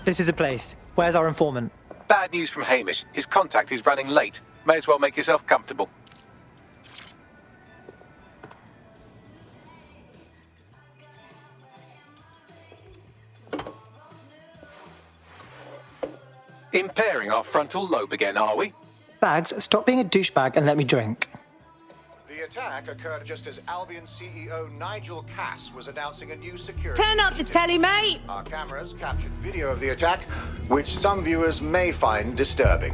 This is a place. Where's our informant? Bad news from Hamish. His contact is running late. May as well make yourself comfortable. Impairing our frontal lobe again, are we? Bags, stop being a douchebag and let me drink. The attack occurred just as Albion CEO Nigel Cass was announcing a new security Turn up the initiative. telly, mate! Our cameras captured video of the attack, which some viewers may find disturbing.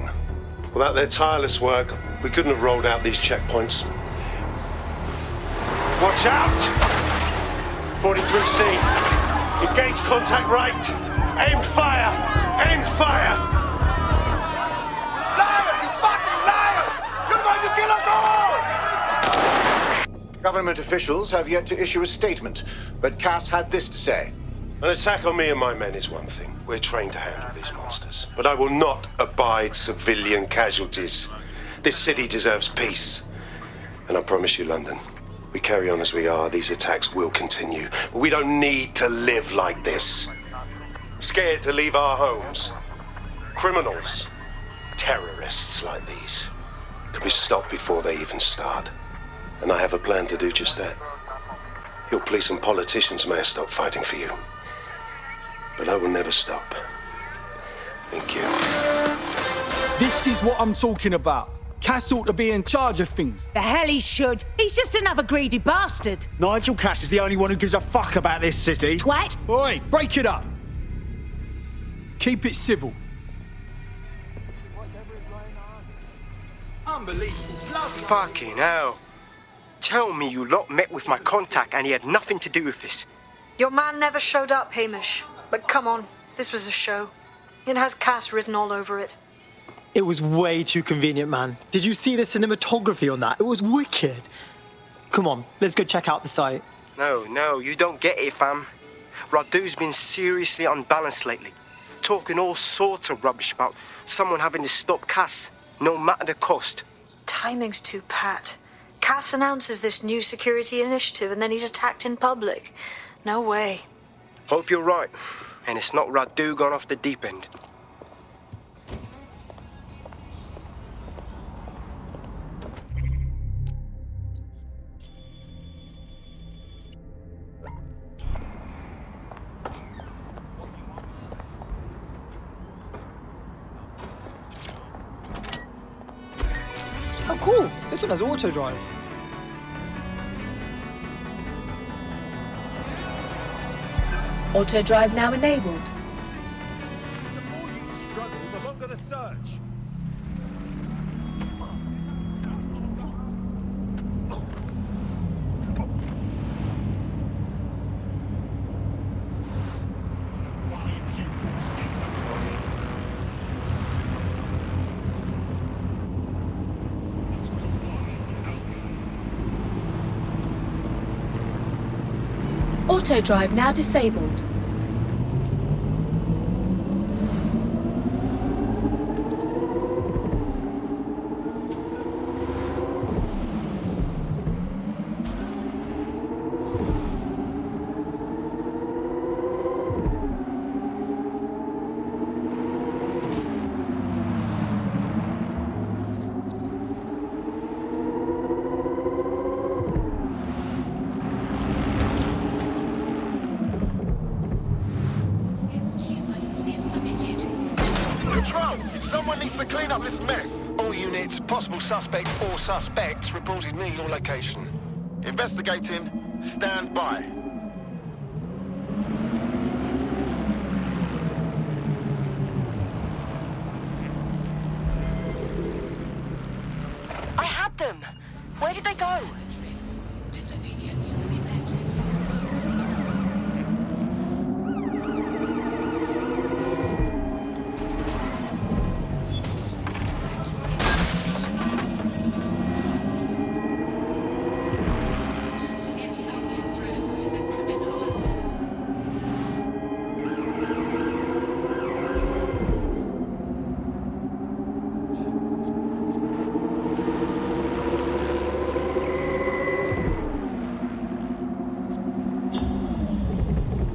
Without their tireless work, we couldn't have rolled out these checkpoints. Watch out! 43C. Engage contact right. Aim fire! Aim fire! Liar! You fucking liar! You're going to kill us all! Government officials have yet to issue a statement, but Cass had this to say. An attack on me and my men is one thing. We're trained to handle these monsters. But I will not abide civilian casualties. This city deserves peace. And I promise you, London, we carry on as we are, these attacks will continue. But we don't need to live like this. Scared to leave our homes. Criminals, terrorists like these, can be stopped before they even start. And I have a plan to do just that. Your police and politicians may have stopped fighting for you. But I will never stop. Thank you. This is what I'm talking about. Cass ought to be in charge of things. The hell he should. He's just another greedy bastard. Nigel Cass is the only one who gives a fuck about this city. Twat. Oi, break it up. Keep it civil. Unbelievable. Fucking hell. Tell me you lot met with my contact and he had nothing to do with this. Your man never showed up, Hamish. But come on, this was a show. It has Cass written all over it. It was way too convenient, man. Did you see the cinematography on that? It was wicked. Come on, let's go check out the site. No, you don't get it, fam. Radu's been seriously unbalanced lately. Talking all sorts of rubbish about someone having to stop Cass, no matter the cost. Timing's too pat. Cass announces this new security initiative and then he's attacked in public. No way. Hope you're right, and it's not Radu gone off the deep end. Oh, cool. This one has auto drive. Auto drive now enabled. The more you struggle, the longer the search. Auto drive now disabled. Control! Someone needs to clean up this mess. All units, possible suspect or suspects reported near your location. Investigating. Stand by. I had them. Where did they go?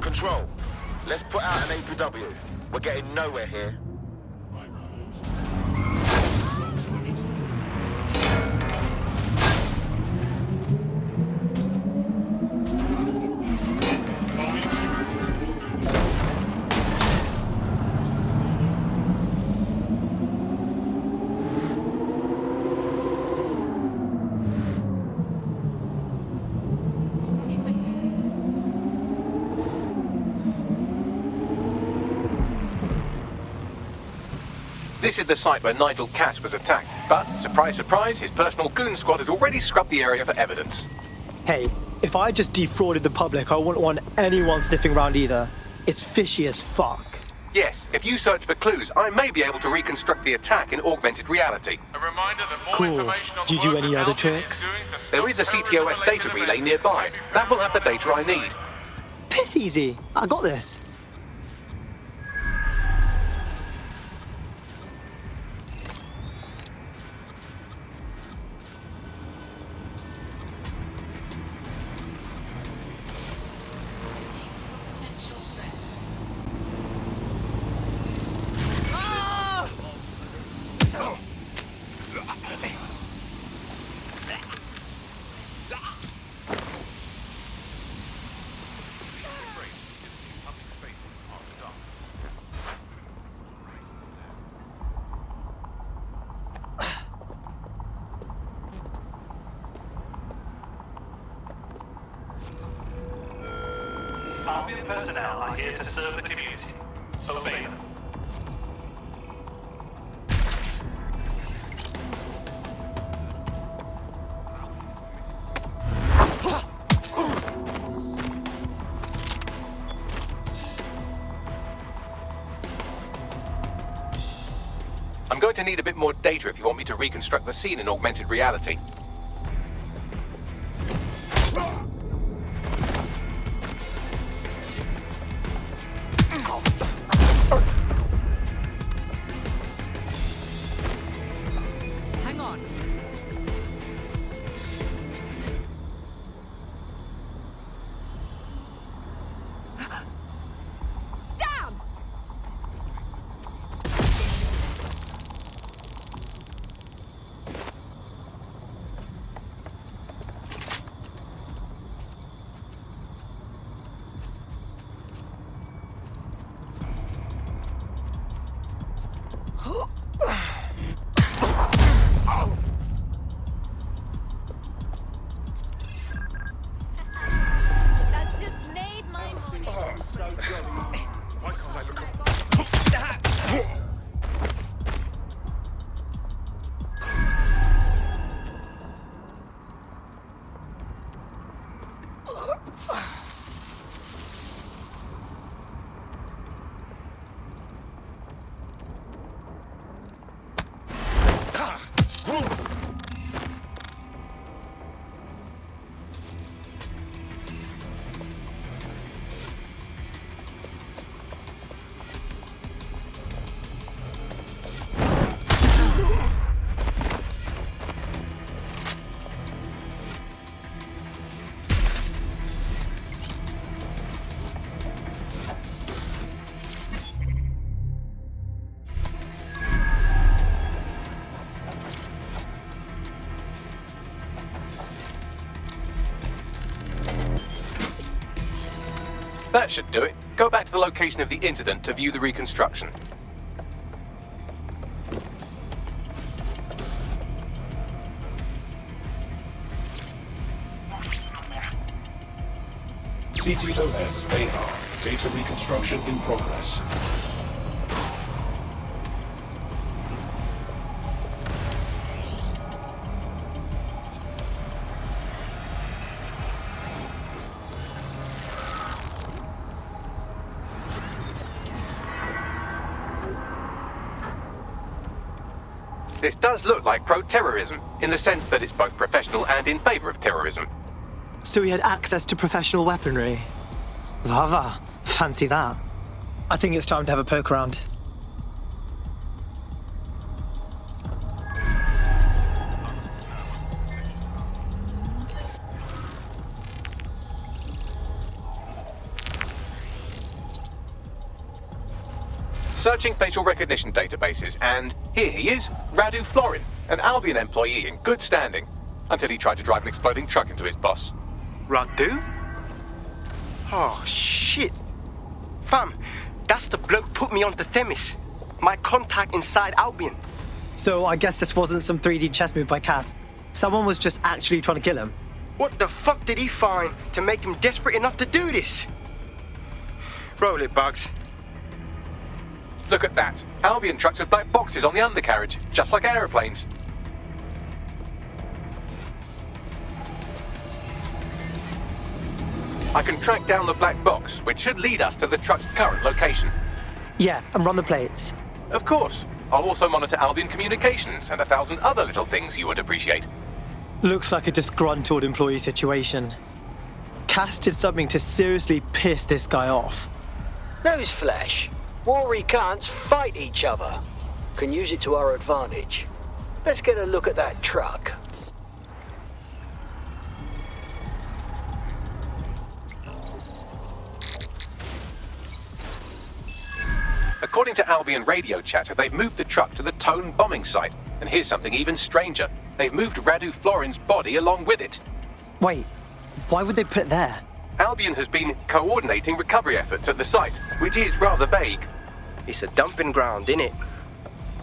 Control. Let's put out an APW. We're getting nowhere here. This is the site where Nigel Cass was attacked, but, surprise, surprise, his personal goon squad has already scrubbed the area for evidence. Hey, if I just defrauded the public, I wouldn't want anyone sniffing around either. It's fishy as fuck. Yes, if you search for clues, I may be able to reconstruct the attack in augmented reality. A reminder that more Cool. information on Do you the do work any that other Albion is tricks? doing to stop There is a CTOS data terrorism relay can nearby. be That will found have the data I need. Piss easy. I got this. visiting public spaces after dark. Albion personnel are here to serve the community. Obey them. I'm going to need a bit more data if you want me to reconstruct the scene in augmented reality. Hang on. Damn! That's just made my morning. Why can't I look up? That should do it. Go back to the location of the incident to view the reconstruction. CTOS AR. Data reconstruction in progress. This does look like pro-terrorism, in the sense that it's both professional and in favor of terrorism. So he had access to professional weaponry. Vava. Fancy that. I think it's time to have a poke around. searching facial recognition databases, and here he is, Radu Florin, an Albion employee in good standing, until he tried to drive an exploding truck into his boss. Radu? Oh, shit. Fam, that's the bloke put me onto Themis. My contact inside Albion. So I guess this wasn't some 3D chess move by Cass. Someone was just actually trying to kill him. What the fuck did he find to make him desperate enough to do this? Roll it, Bugs. Look at that. Albion trucks have black boxes on the undercarriage, just like aeroplanes. I can track down the black box, which should lead us to the truck's current location. Yeah, and run the plates. Of course. I'll also monitor Albion communications and 1,000 other little things you would appreciate. Looks like a disgruntled employee situation. Cass did something to seriously piss this guy off. Newsflash. Warry cunts fight each other. Can use it to our advantage. Let's get a look at that truck. According to Albion radio chatter, they've moved the truck to the Tone bombing site. And here's something even stranger. They've moved Radu Florin's body along with it. Wait, why would they put it there? Albion has been coordinating recovery efforts at the site, which is rather vague. It's a dumping ground, innit?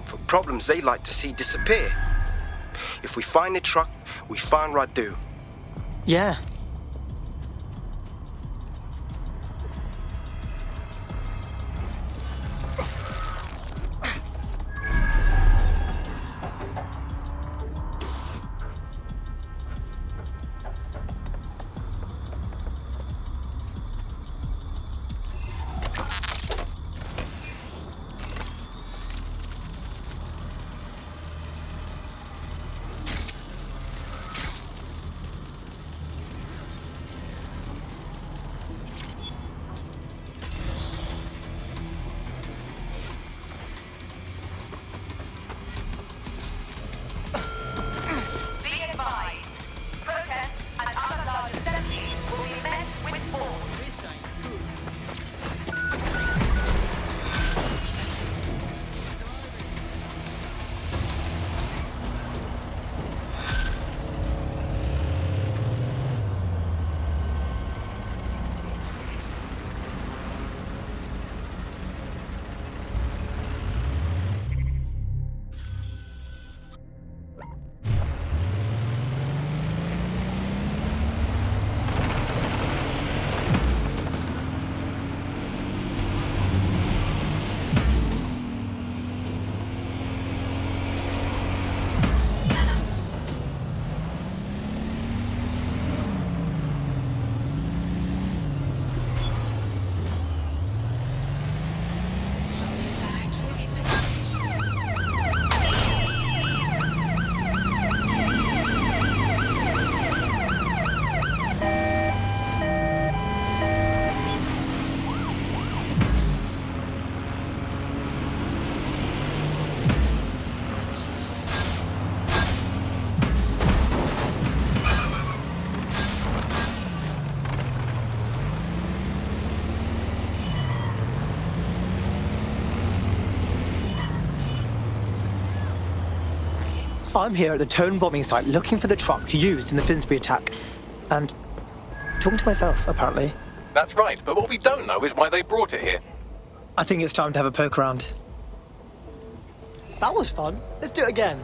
For problems they like to see disappear. If we find the truck, we find Radu. Yeah. I'm here at the Tone bombing site looking for the truck used in the Finsbury attack. And talking to myself, apparently. That's right, but what we don't know is why they brought it here. I think it's time to have a poke around. That was fun. Let's do it again.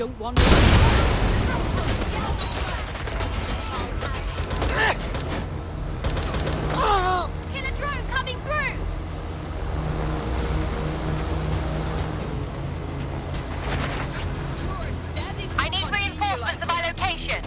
don't want to. Killer drone coming through! I need reinforcements of my location.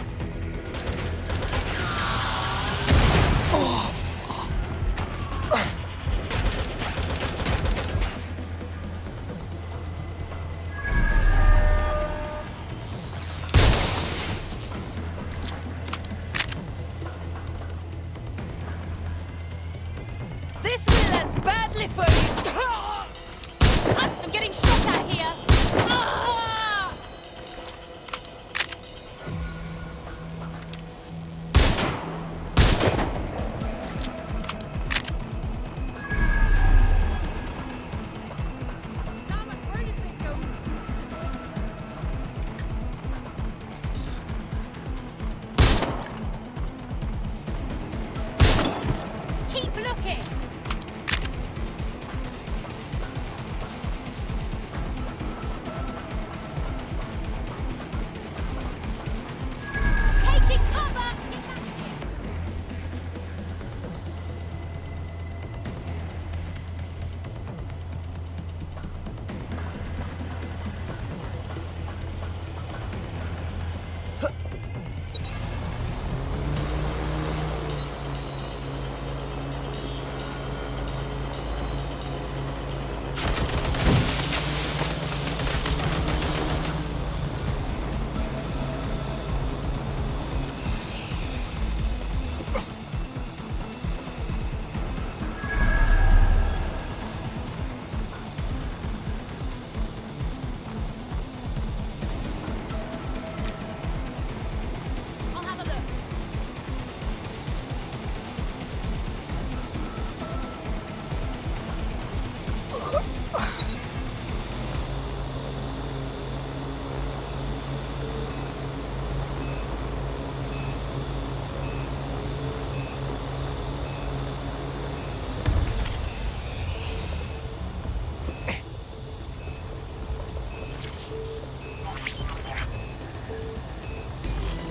This will end badly for you. I'm getting shot at here. Keep looking. Taking cover. I'll have a look.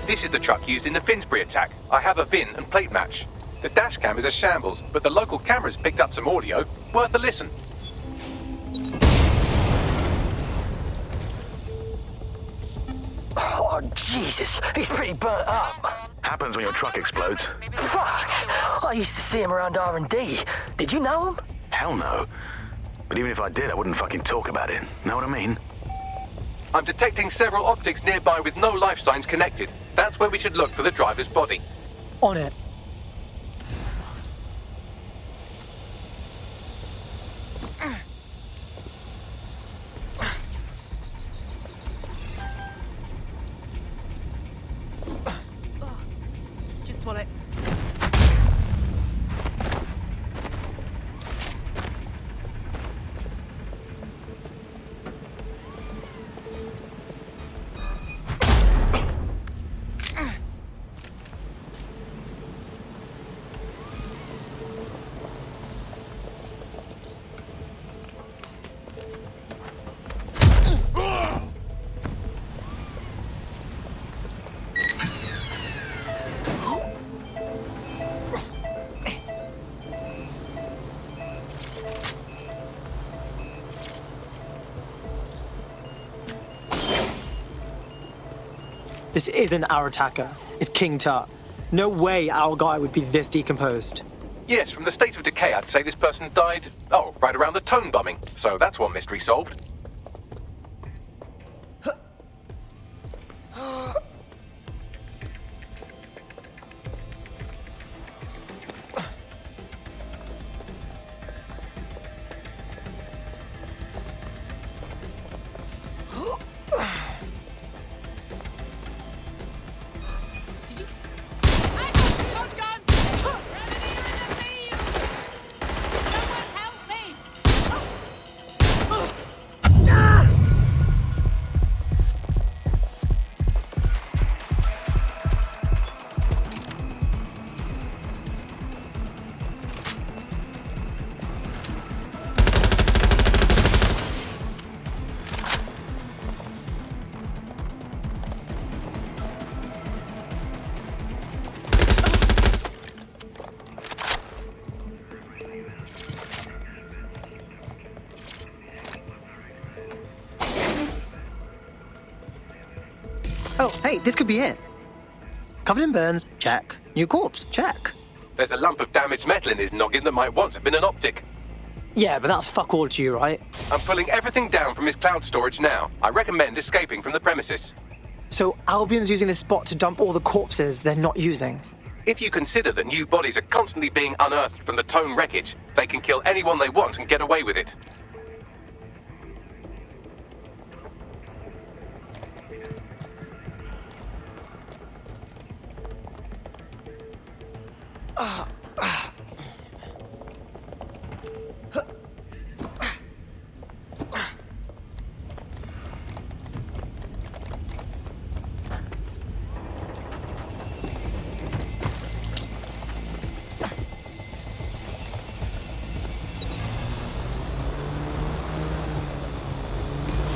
This is the truck used in the Finsbury attack. I have a VIN and plate match. The dash cam is a shambles, but the local cameras picked up some audio. Worth a listen. Oh, Jesus, he's pretty burnt up. Happens when your truck explodes. Fuck! I used to see him around R&D. Did you know him? Hell no. But even if I did, I wouldn't fucking talk about it. Know what I mean? I'm detecting several optics nearby with no life signs connected. That's where we should look for the driver's body. On it. Just swallow it. This isn't our attacker. It's King Tut. No way our guy would be this decomposed. Yes, from the state of decay, I'd say this person died, right around the Tone bombing. So that's one mystery solved. Oh, hey, this could be it. Covered in burns, check. New corpse, check. There's a lump of damaged metal in his noggin that might once have been an optic. Yeah, but that's fuck all to you, right? I'm pulling everything down from his cloud storage now. I recommend escaping from the premises. So Albion's using this spot to dump all the corpses they're not using. If you consider that new bodies are constantly being unearthed from the Tone wreckage, they can kill anyone they want and get away with it.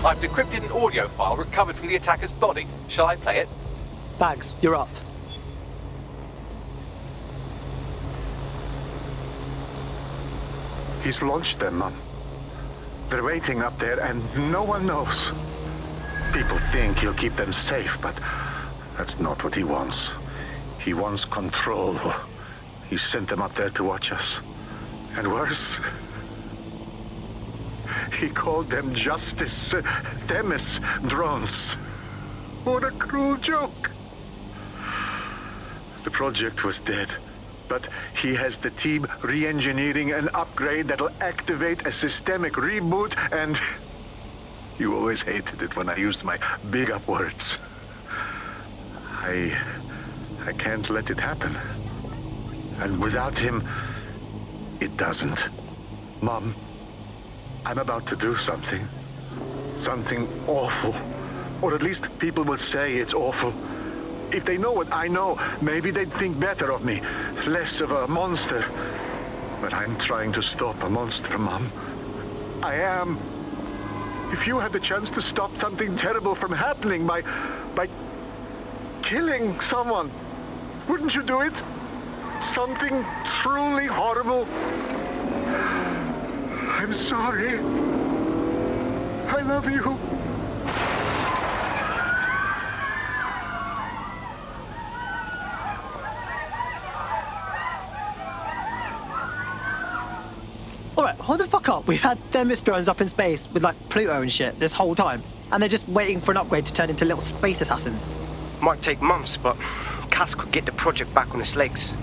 I've decrypted an audio file recovered from the attacker's body. Shall I play it? Bags, you're up. He's launched them, Mum. They're waiting up there and no one knows. People think he'll keep them safe, but that's not what he wants. He wants control. He sent them up there to watch us. And worse, he called them Justice Themis drones. What a cruel joke. The project was dead, but he has the team re-engineering an upgrade that'll activate a systemic reboot, and you always hated it when I used my big up words. I can't let it happen. And without him, it doesn't. Mom, I'm about to do something. Something awful. Or at least people will say it's awful. If they know what I know, maybe they'd think better of me. Less of a monster. But I'm trying to stop a monster, Mom. I am. If you had the chance to stop something terrible from happening by killing someone, wouldn't you do it? Something truly horrible. I'm sorry. I love you. Alright, hold the fuck up. We've had Themis drones up in space with like Pluto and shit this whole time. And they're just waiting for an upgrade to turn into little space assassins. Might take months, but Cass could get the project back on its legs.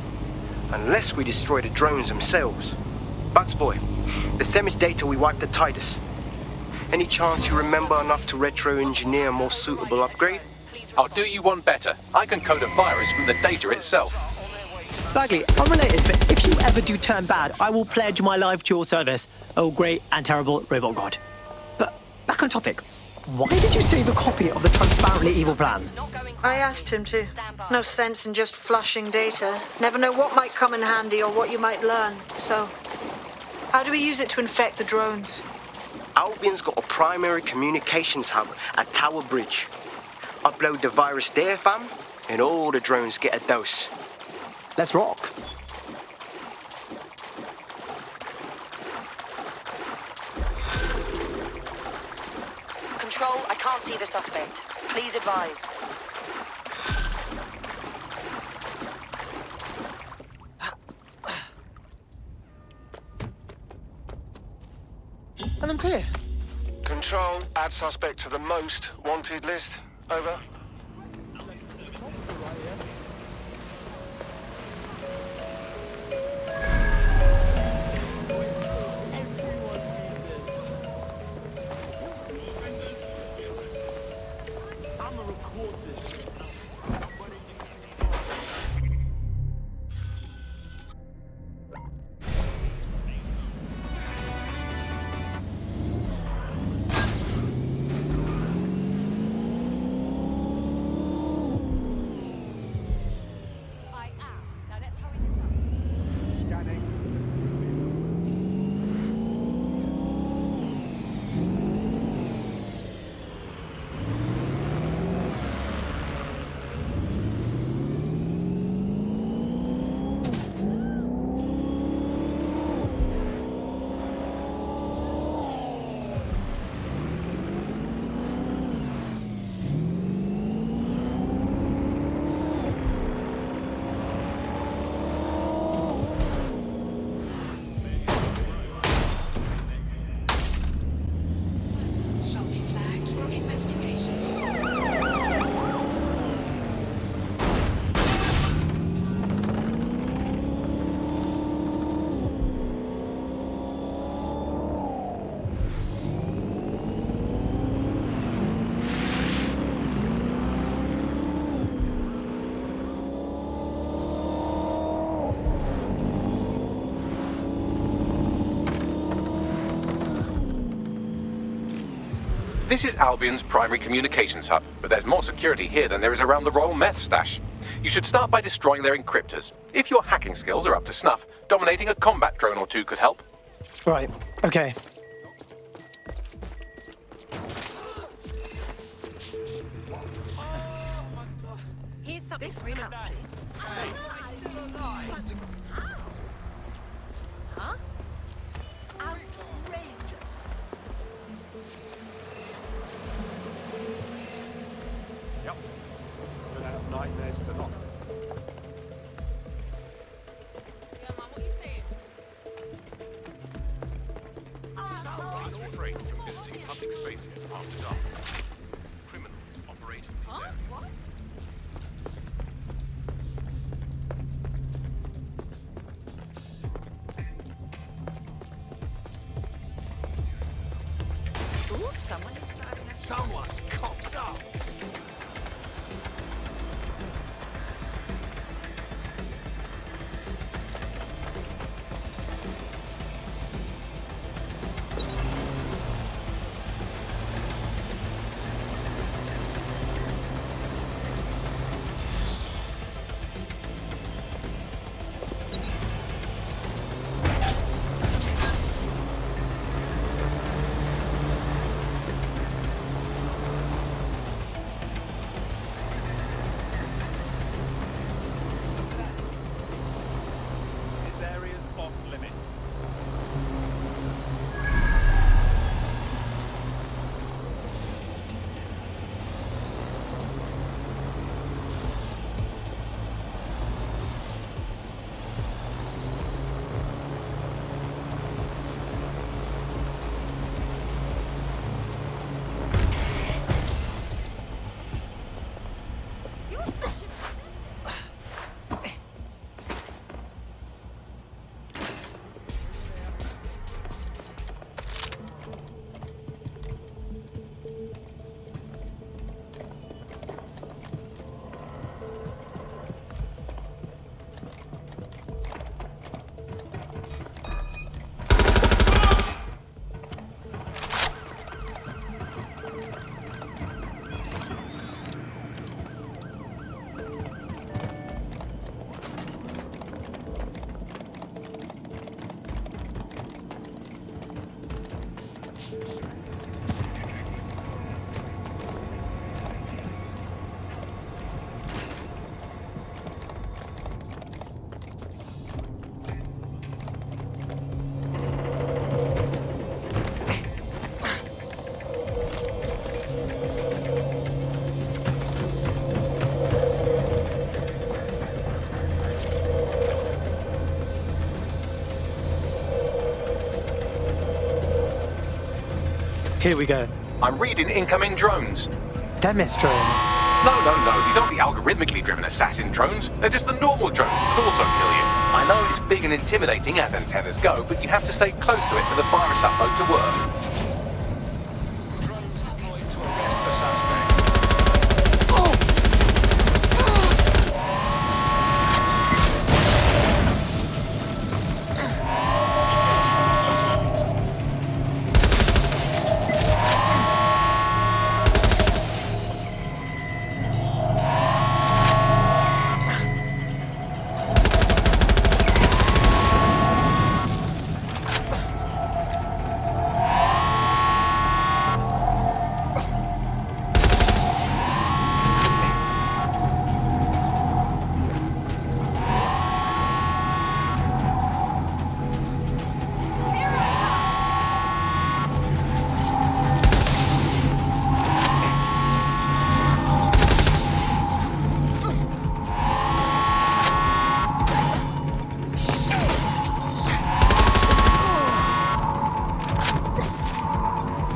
Unless we destroy the drones themselves. Bugs boy, the Themis data we wiped at Titus. Any chance you remember enough to retro-engineer a more suitable upgrade? I'll do you one better. I can code a virus from the data itself. Bagley, unrelated, but if you ever do turn bad, I will pledge my life to your service. Oh, great and terrible robot god. But back on topic. Why did you save a copy of the transparently evil plan? I asked him to. No sense in just flushing data. Never know what might come in handy or what you might learn. So, how do we use it to infect the drones? Albion's got a primary communications hub at Tower Bridge. Upload the virus there, fam, and all the drones get a dose. Let's rock. Control, I can't see the suspect. Please advise. And I'm clear. Control, add suspect to the most wanted list. Over. This is Albion's primary communications hub, but there's more security here than there is around the Royal Meth stash. You should start by destroying their encryptors. If your hacking skills are up to snuff, dominating a combat drone or two could help. Right, okay. Here's something for you. Huh? Outrageous. Yep. Gonna have nightmares tonight. Please refrain from visiting public spaces after dark. Criminals operate in these areas. Ooh, someone's driving us. Someone's cocked up. This area's off limits. Here we go. I'm reading incoming drones. Demis drones. No, these aren't the algorithmically driven assassin drones. They're just the normal drones that also kill you. I know it's big and intimidating as antennas go, but you have to stay close to it for the virus upload to work.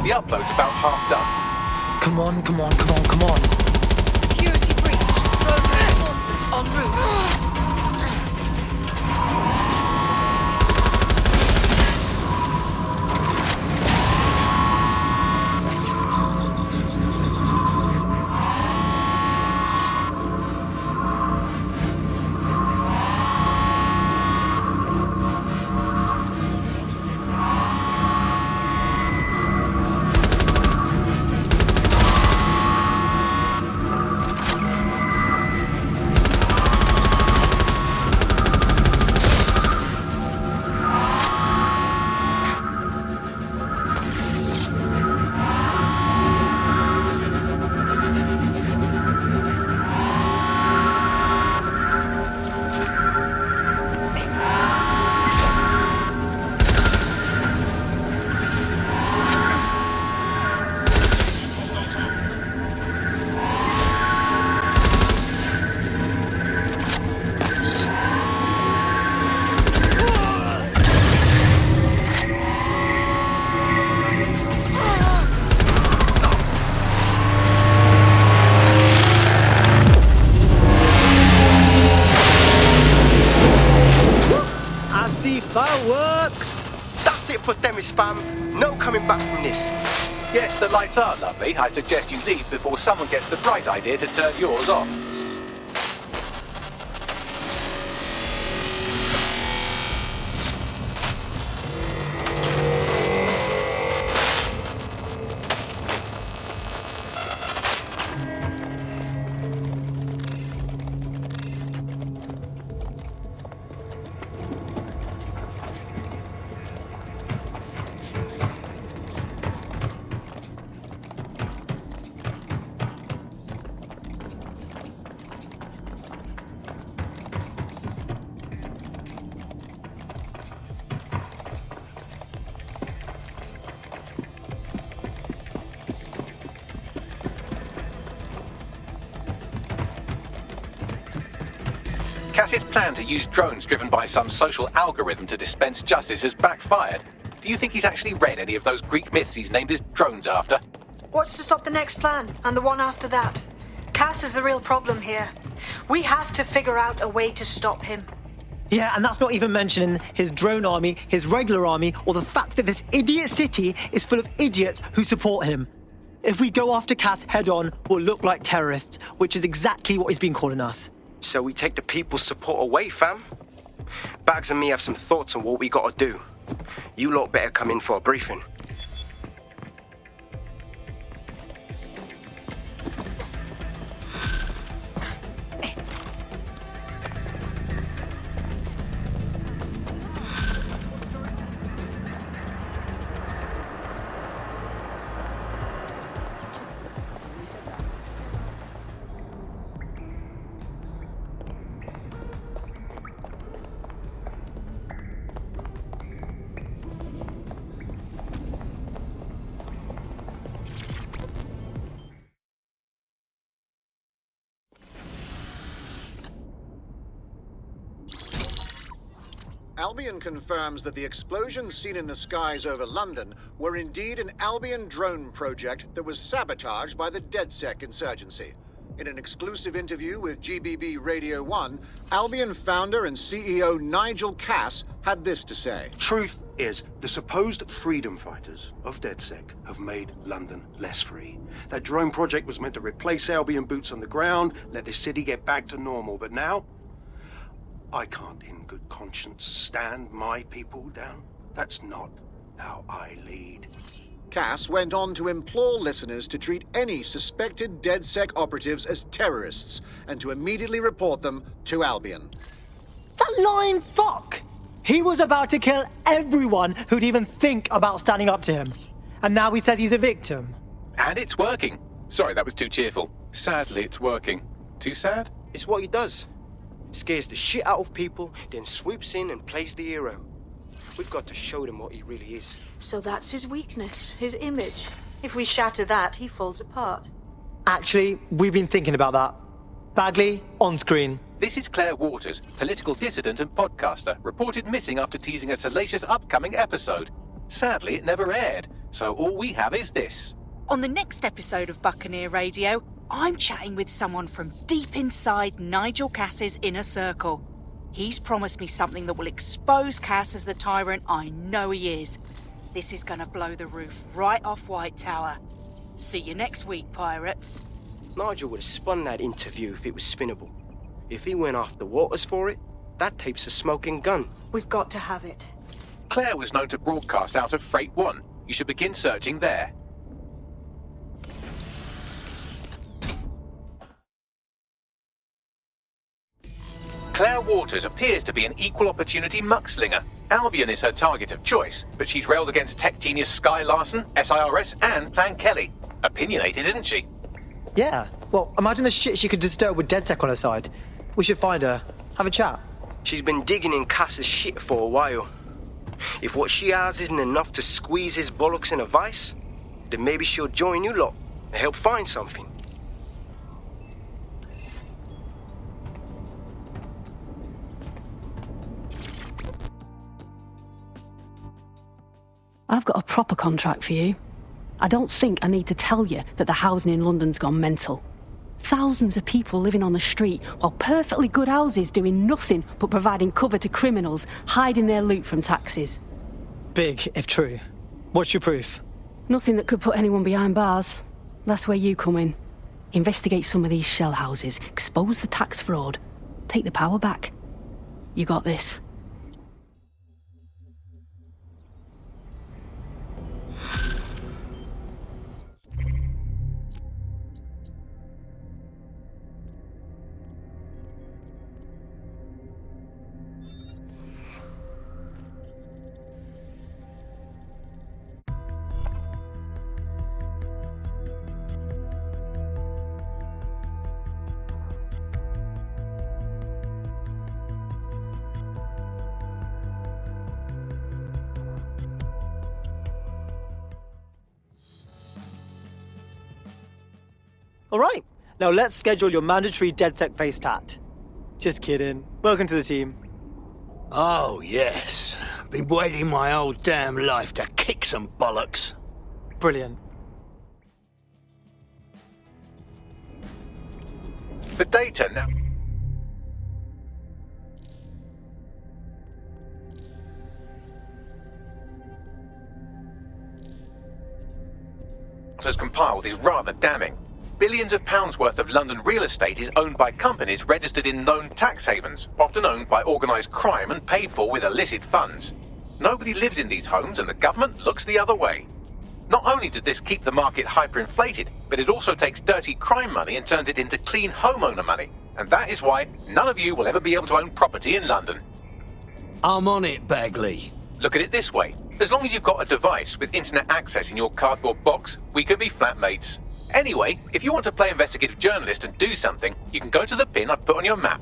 The upload's about half done. Come on. Security breach. Drone reinforcements en route. terrorists, fam. No coming back from this. Yes, the lights are lovely. I suggest you leave before someone gets the bright idea to turn yours off. Cass's plan to use drones driven by some social algorithm to dispense justice has backfired. Do you think he's actually read any of those Greek myths he's named his drones after? What's to stop the next plan, and the one after that? Cass is the real problem here. We have to figure out a way to stop him. Yeah, and that's not even mentioning his drone army, his regular army, or the fact that this idiot city is full of idiots who support him. If we go after Cass head-on, we'll look like terrorists, which is exactly what he's been calling us. So we take the people's support away, fam? Bags and me have some thoughts on what we gotta do. You lot better come in for a briefing. Albion confirms that the explosions seen in the skies over London were indeed an Albion drone project that was sabotaged by the Dedsec insurgency. In an exclusive interview with GBB Radio 1, Albion founder and CEO Nigel Cass had this to say. Truth is, the supposed freedom fighters of Dedsec have made London less free. That drone project was meant to replace Albion boots on the ground, let the city get back to normal, but now I can't in good conscience stand my people down. That's not how I lead. Cass went on to implore listeners to treat any suspected Dedsec operatives as terrorists and to immediately report them to Albion. That lying fuck! He was about to kill everyone who'd even think about standing up to him. And now he says he's a victim. And it's working. Sorry, that was too cheerful. Sadly, it's working. Too sad? It's what he does. Scares the shit out of people, then swoops in and plays the hero. We've got to show them what he really is. So that's his weakness, his image. If we shatter that, he falls apart. Actually, we've been thinking about that. Bagley, on screen. This is Claire Waters, political dissident and podcaster, reported missing after teasing a salacious upcoming episode. Sadly, it never aired, so all we have is this. On the next episode of Buccaneer Radio, I'm chatting with someone from deep inside Nigel Cass's inner circle. He's promised me something that will expose Cass as the tyrant I know he is. This is gonna blow the roof right off White Tower. See you next week, pirates. Nigel would have spun that interview if it was spinnable. If he went after Waters for it, that tape's a smoking gun. We've got to have it. Claire was known to broadcast out of Freight 1. You should begin searching there. Claire Waters appears to be an equal opportunity muckslinger. Albion is her target of choice, but she's railed against tech genius Sky Larson, SIRS, and Plan Kelly. Opinionated, isn't she? Yeah. Well, imagine the shit she could disturb with Dedsec on her side. We should find her. Have a chat. She's been digging in Cass's shit for a while. If what she has isn't enough to squeeze his bollocks in a vice, then maybe she'll join you lot and help find something. I've got a proper contract for you. I don't think I need to tell you that the housing in London's gone mental. Thousands of people living on the street, while perfectly good houses doing nothing but providing cover to criminals hiding their loot from taxes. Big, if true. What's your proof? Nothing that could put anyone behind bars. That's where you come in. Investigate some of these shell houses, expose the tax fraud, take the power back. You got this. All right, now let's schedule your mandatory Dedsec face tat. Just kidding. Welcome to the team. Oh, yes. Been waiting my whole damn life to kick some bollocks. Brilliant. The data now has compiled is rather damning. Billions of pounds worth of London real estate is owned by companies registered in known tax havens, often owned by organised crime and paid for with illicit funds. Nobody lives in these homes and the government looks the other way. Not only did this keep the market hyperinflated, but it also takes dirty crime money and turns it into clean homeowner money. And that is why none of you will ever be able to own property in London. I'm on it, Bagley. Look at it this way. As long as you've got a device with internet access in your cardboard box, we can be flatmates. Anyway, if you want to play investigative journalist and do something, you can go to the pin I've put on your map.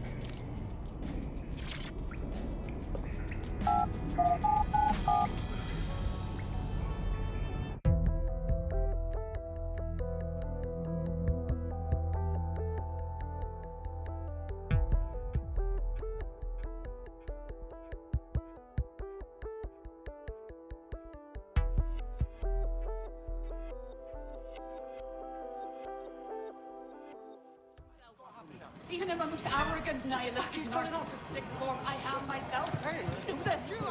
Even in my most arrogant, nihilistic, narcissistic form, I am myself. Hey, you know this.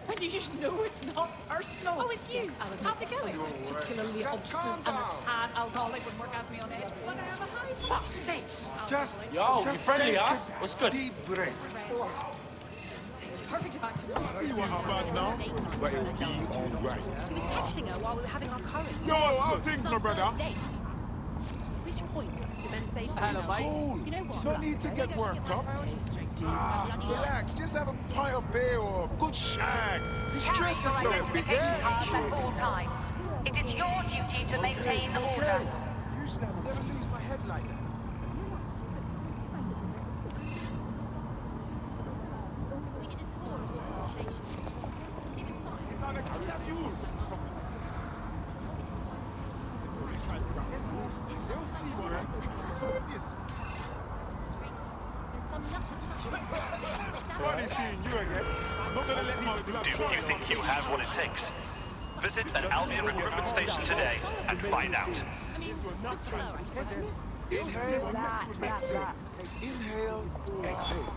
And you just know it's not personal. Oh, it's you. How's it going? Particularly obstinate and a tad alcoholic when work has me on edge. But I have a high fuck's sakes. Yo, you friendly, huh? What's good? Perfect back to normal. You want her back now? But it'll be alright. He was texting her while we were having our curry. Yo, how things, my brother? What's your point? Hello, mate. You know what? No need to get worked up. Relax, just have a pint of beer or a good shag. The stress is so big. At all times. It is your duty to maintain order. Usually I would never lose my head like that. We did a tour to the station. It was fine. It's unacceptable. Funny seeing you again. Not gonna let my blood Do you think you have what it takes? Visit an Albion recruitment station today and find out. Inhale, exhale. Inhale, exhale.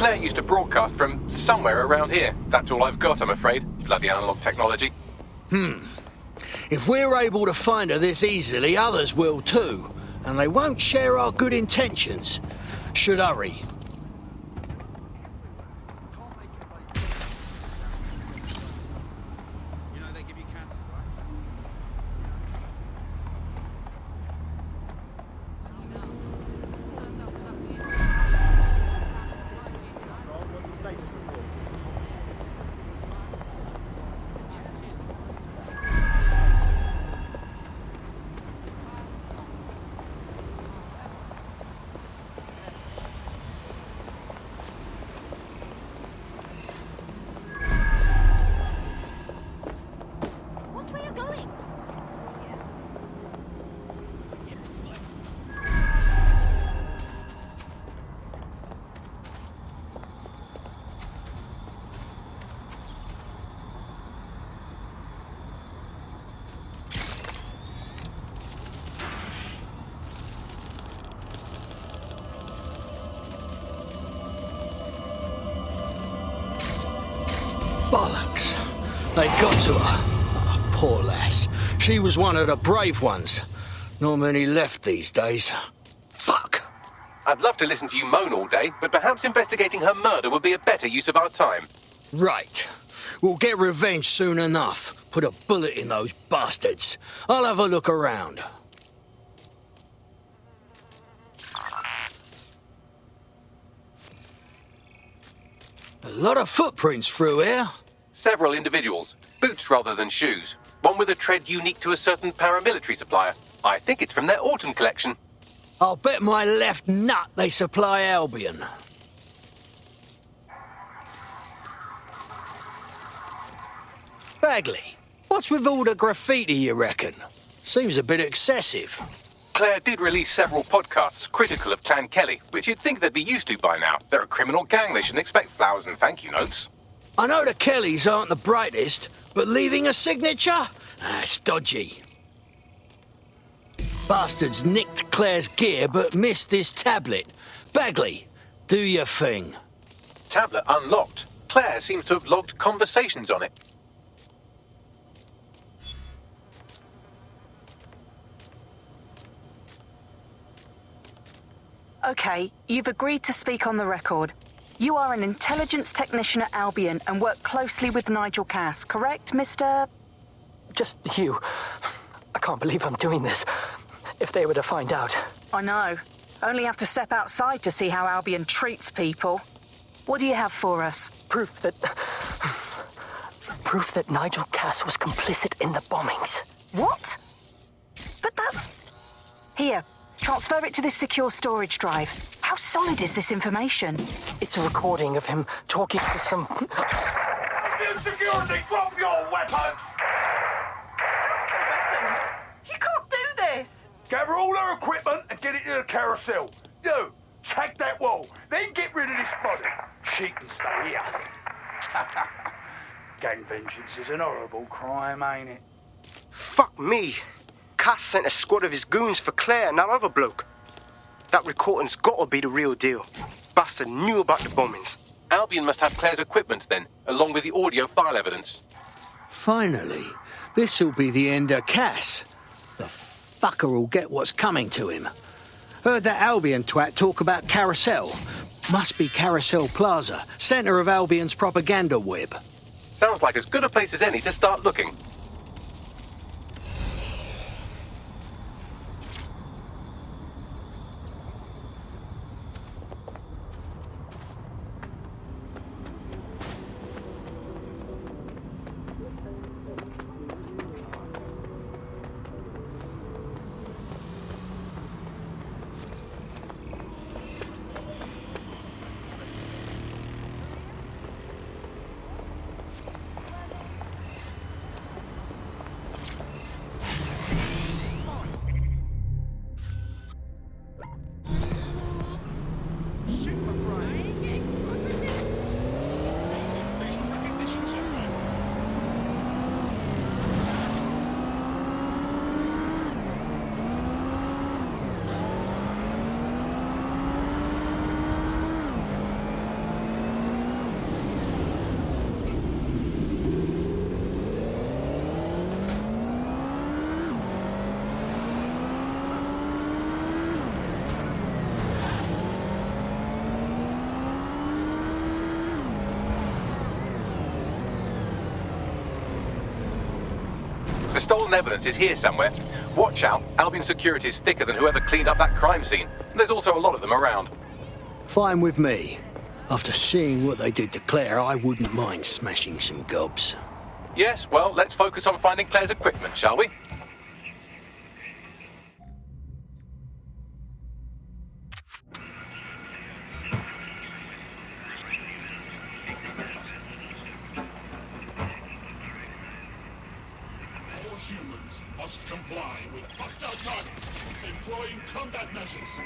Claire used to broadcast from somewhere around here. That's all I've got, I'm afraid. Bloody analog technology. If we're able to find her this easily, others will too. And they won't share our good intentions. Should hurry. Bollocks. They got to her. Oh, poor lass. She was one of the brave ones. Not many left these days. Fuck. I'd love to listen to you moan all day, but perhaps investigating her murder would be a better use of our time. Right. We'll get revenge soon enough. Put a bullet in those bastards. I'll have a look around. A lot of footprints through here. Several individuals. Boots rather than shoes. One with a tread unique to a certain paramilitary supplier. I think it's from their autumn collection. I'll bet my left nut they supply Albion. Bagley, what's with all the graffiti, you reckon? Seems a bit excessive. Claire did release several podcasts critical of Clan Kelly, which you'd think they'd be used to by now. They're a criminal gang, they shouldn't expect flowers and thank you notes. I know the Kellys aren't the brightest, but leaving a signature? That's dodgy. Bastards nicked Claire's gear but missed this tablet. Bagley, do your thing. Tablet unlocked. Claire seems to have logged conversations on it. Okay, you've agreed to speak on the record. You are an intelligence technician at Albion and work closely with Nigel Cass, correct, Mr...? Just you. I can't believe I'm doing this. If they were to find out. I know. Only have to step outside to see how Albion treats people. What do you have for us? Proof that Nigel Cass was complicit in the bombings. What? But that's... Here, transfer it to this secure storage drive. How solid is this information? It's a recording of him talking to some... Security, drop your weapons! You can't do this! Gather all her equipment and get it to the carousel. You, tag that wall, then get rid of this body. She can stay here. Gang vengeance is an horrible crime, ain't it? Fuck me. Cass sent a squad of his goons for Claire and that other bloke. That recording's gotta be the real deal. Bastard knew about the bombings. Albion must have Claire's equipment then, along with the audio file evidence. Finally, this'll be the end of Cass. The fucker will get what's coming to him. Heard that Albion twat talk about Carousel. Must be Carousel Plaza, centre of Albion's propaganda web. Sounds like as good a place as any to start looking. The stolen evidence is here somewhere. Watch out, Albion security is thicker than whoever cleaned up that crime scene. There's also a lot of them around. Fine with me. After seeing what they did to Claire, I wouldn't mind smashing some gobs. Yes, well, let's focus on finding Claire's equipment, shall we? All humans must comply with hostile targets, employing combat measures.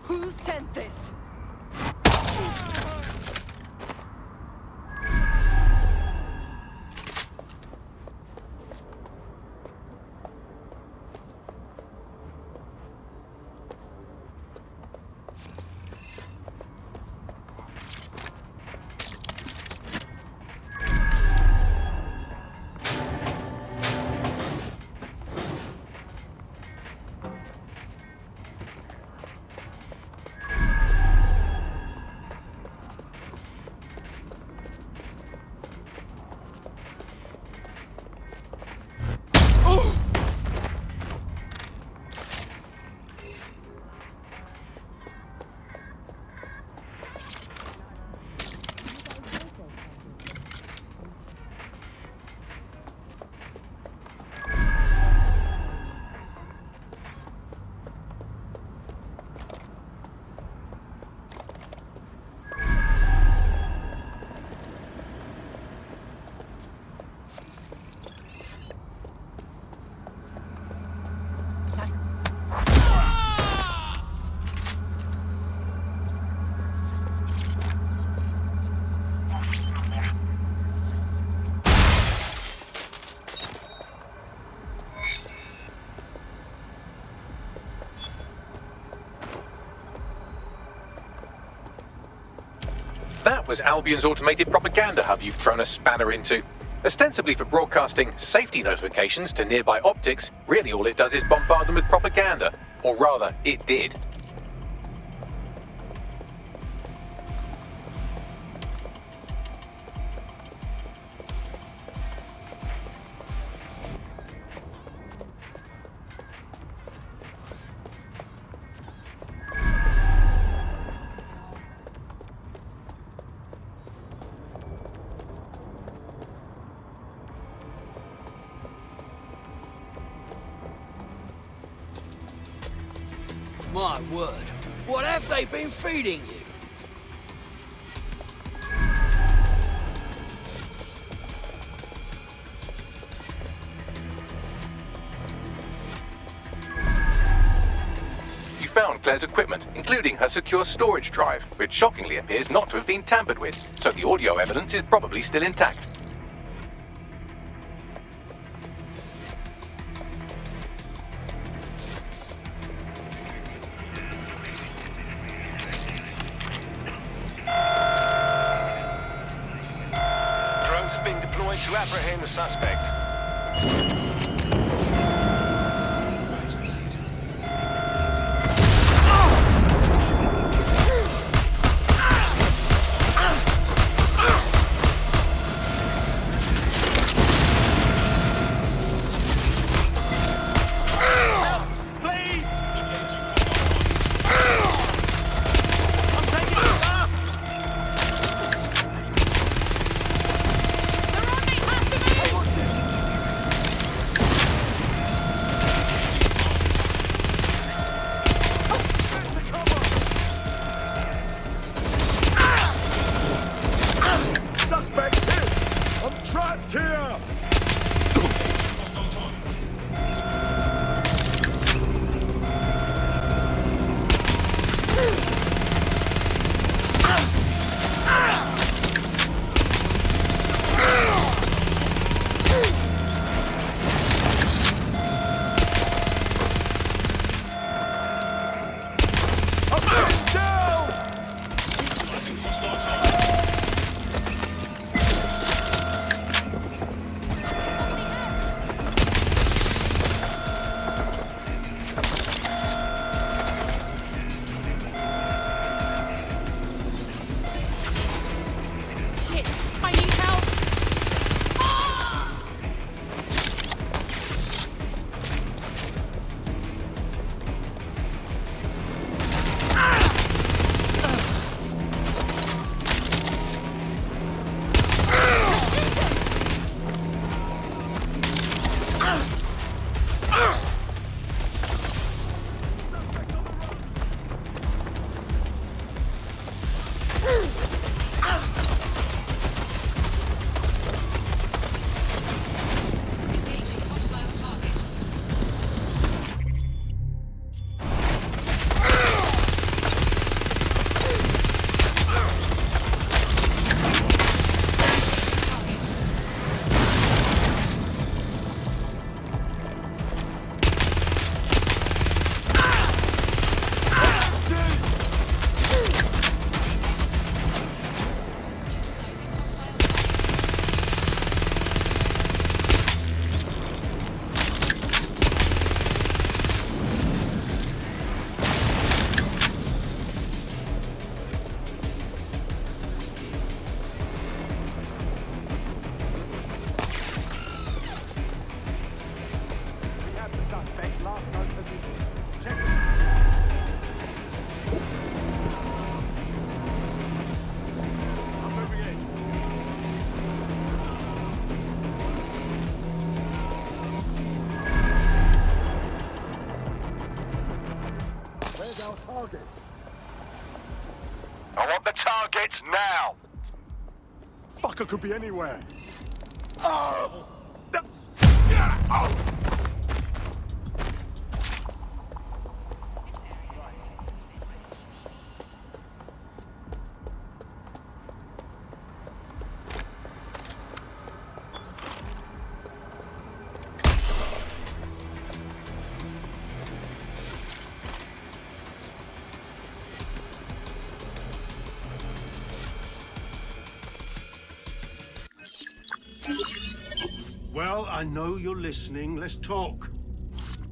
Who sent this? That was Albion's automated propaganda hub you've thrown a spanner into. Ostensibly for broadcasting safety notifications to nearby optics, really all it does is bombard them with propaganda. Or rather, it did. My word. What have they been feeding you? You found Claire's equipment, including her secure storage drive, which shockingly appears not to have been tampered with, so the audio evidence is probably still intact. Drones have been deployed to apprehend the suspect. Suspect hit! I'm trapped here! I need help! I want the target now! Fucker could be anywhere. Oh! Well, I know you're listening. Let's talk.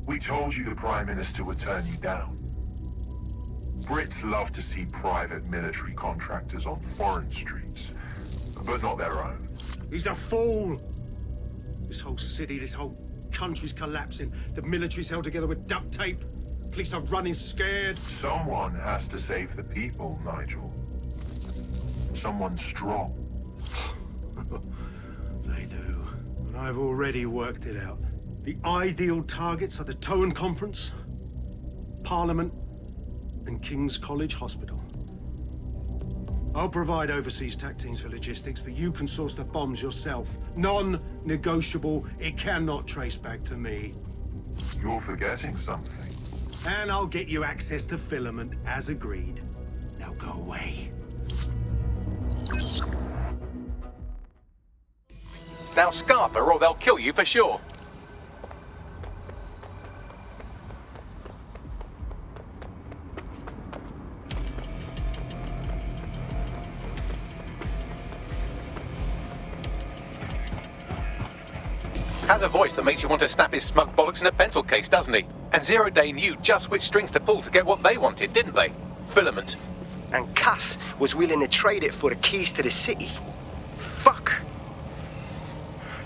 We told you the Prime Minister would turn you down. Brits love to see private military contractors on foreign streets, but not their own. He's a fool! This whole city, this whole country's collapsing. The military's held together with duct tape. Police are running scared. Someone has to save the people, Nigel. Someone strong. They do. And I've already worked it out. The ideal targets are the Toan Conference, Parliament, and King's College Hospital. I'll provide overseas tac teams for logistics, but you can source the bombs yourself. Non-negotiable. It cannot trace back to me. You're forgetting something. And I'll get you access to filament, as agreed. Now go away. Now scarper or they'll kill you for sure. Has a voice that makes you want to snap his smug bollocks in a pencil case, doesn't he? And Zero Day knew just which strings to pull to get what they wanted, didn't they? Filament. And Cass was willing to trade it for the keys to the city. Fuck.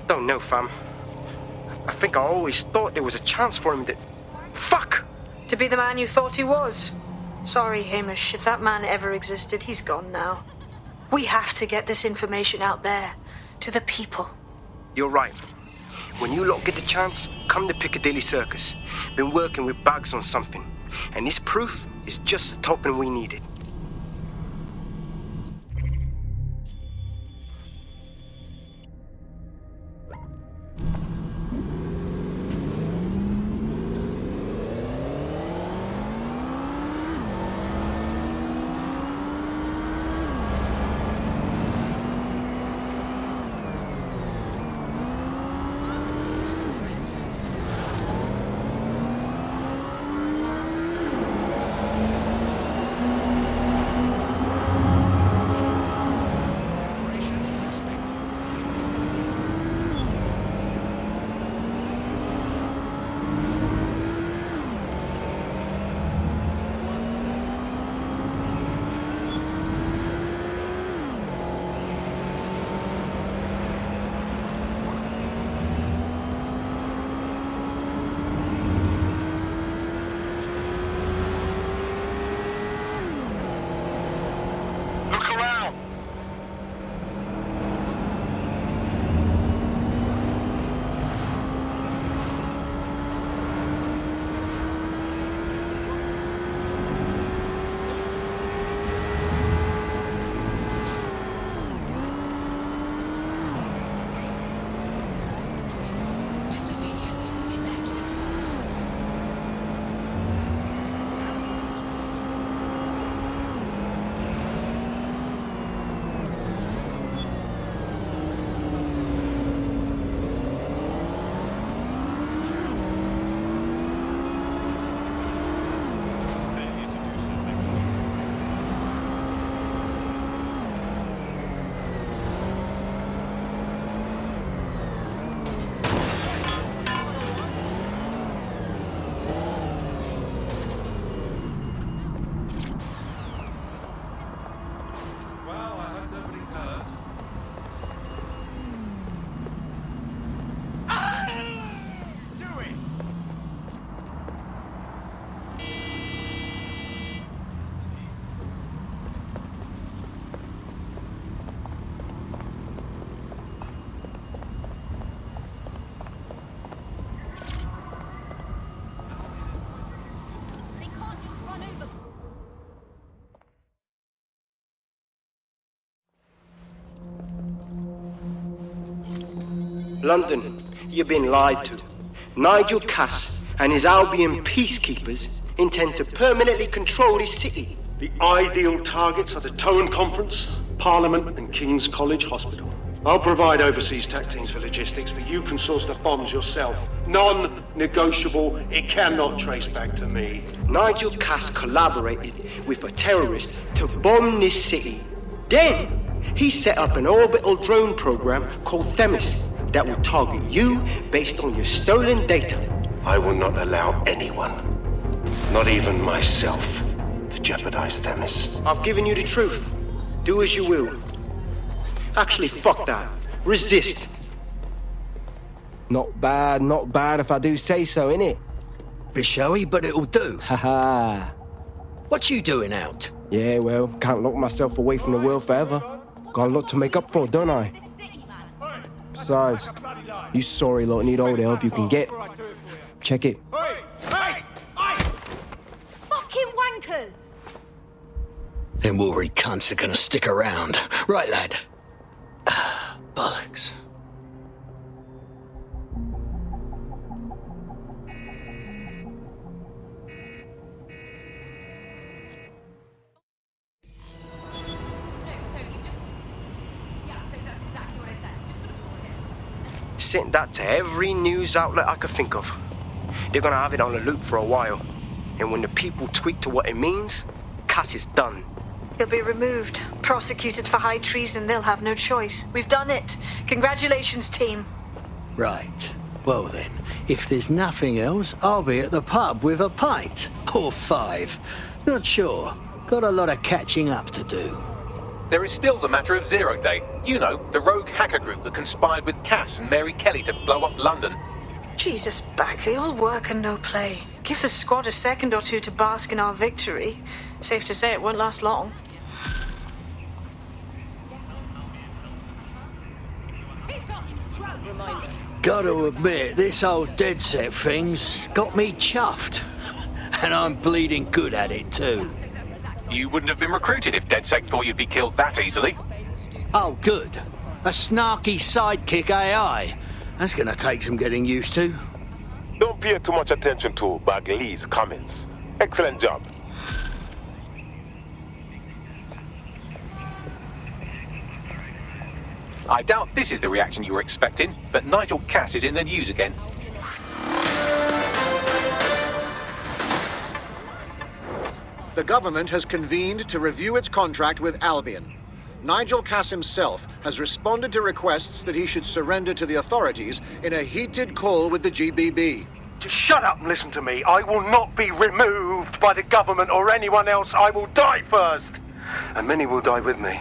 Don't know, fam. I think I always thought there was a chance for him to... Fuck! To be the man you thought he was. Sorry, Hamish. If that man ever existed, he's gone now. We have to get this information out there, to the people. You're right. When you lot get the chance, come to Piccadilly Circus. Been working with Bags on something. And this proof is just the token we needed. London, you've been lied to. Nigel Cass and his Albion peacekeepers intend to permanently control this city. The ideal targets are the Towan Conference, Parliament, and King's College Hospital. I'll provide overseas tac teams for logistics, but you can source the bombs yourself. Non-negotiable. It cannot trace back to me. Nigel Cass collaborated with a terrorist to bomb this city. Then, he set up an orbital drone program called Themis that will target you based on your stolen data. I will not allow anyone, not even myself, to jeopardize Themis. I've given you the truth. Do as you will. Actually, fuck that. Resist. Not bad if I do say so, innit? Bit showy, but it'll do. Haha. What you doing out? Yeah, well, can't lock myself away from the world forever. Got a lot to make up for, don't I? Besides, you sorry lot need all the help you can get. Check it. Fucking wankers! Them Wolverine cunts are gonna stick around. Right, lad? Bollocks. Sent that to every news outlet I could think of. They're gonna have it on the loop for a while. And when the people tweak to what it means, Cass is done. He'll be removed, prosecuted for high treason. They'll have no choice. We've done it. Congratulations, team. Right. Well then, if there's nothing else, I'll be at the pub with a pint. Or 5. Not sure. Got a lot of catching up to do. There is still the matter of Zero Day. You know, the rogue hacker group that conspired with Cass and Mary Kelly to blow up London. Jesus, Bagley, all work and no play. Give the squad a second or two to bask in our victory. Safe to say it won't last long. Gotta admit, this old Dedsec thing's got me chuffed. And I'm bleeding good at it too. You wouldn't have been recruited if Dedsec thought you'd be killed that easily. Oh, good. A snarky sidekick AI. That's gonna take some getting used to. Don't pay too much attention to Bagley's comments. Excellent job. I doubt this is the reaction you were expecting, but Nigel Cass is in the news again. The government has convened to review its contract with Albion. Nigel Cass himself has responded to requests that he should surrender to the authorities in a heated call with the GBB. Just shut up and listen to me. I will not be removed by the government or anyone else. I will die first. And many will die with me.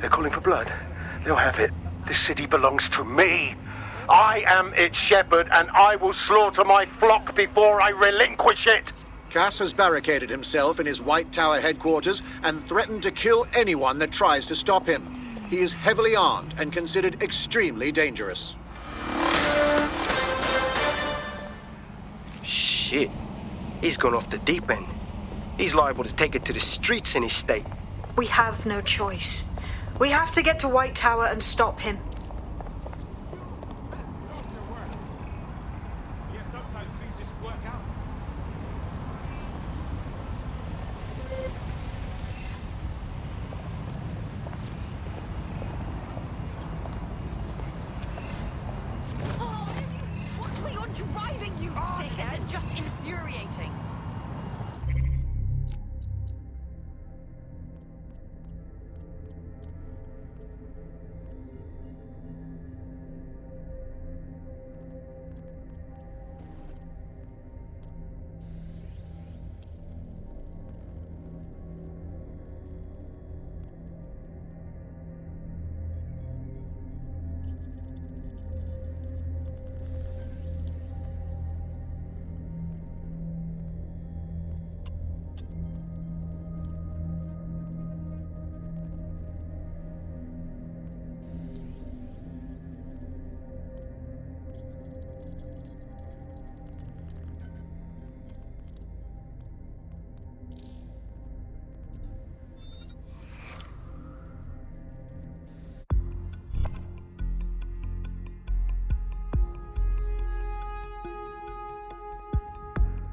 They're calling for blood. They'll have it. This city belongs to me. I am its shepherd, and I will slaughter my flock before I relinquish it. Cass has barricaded himself in his White Tower headquarters and threatened to kill anyone that tries to stop him. He is heavily armed and considered extremely dangerous. Shit. He's gone off the deep end. He's liable to take it to the streets in his state. We have no choice. We have to get to White Tower and stop him. This is just infuriating.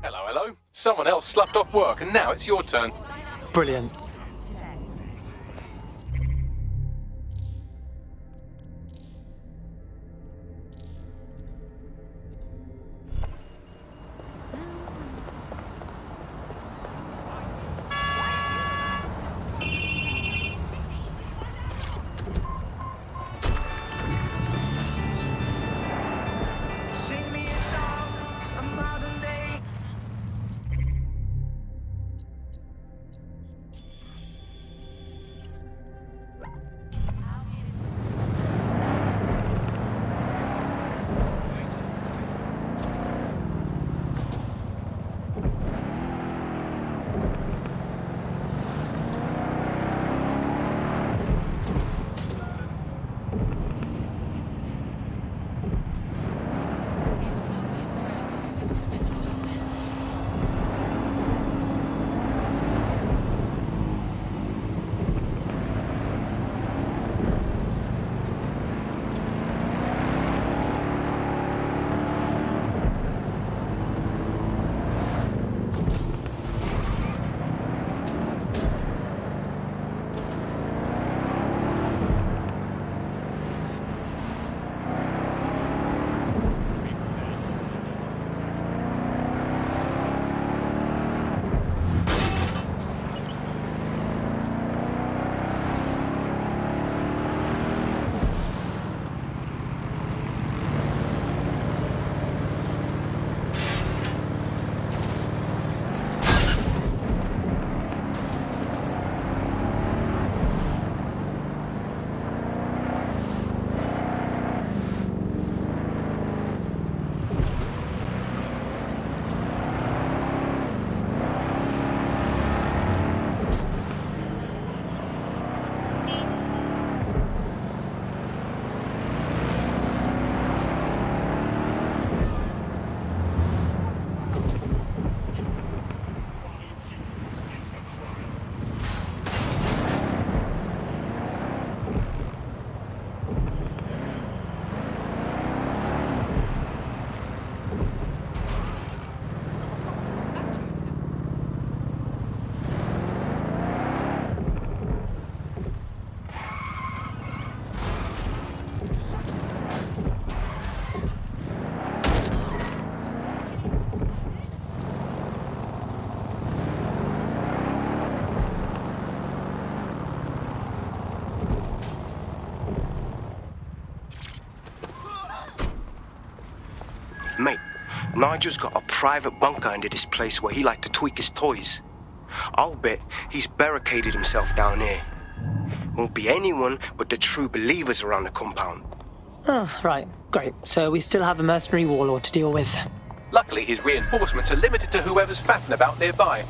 Hello, hello. Someone else sloughed off work, and now it's your turn. Brilliant. Sing me a song, a modern day. Mate, Nigel's got a private bunker under this place where he liked to tweak his toys. I'll bet he's barricaded himself down here. Won't be anyone but the true believers around the compound. Oh, right. Great. So we still have a mercenary warlord to deal with. Luckily, his reinforcements are limited to whoever's fatting about nearby.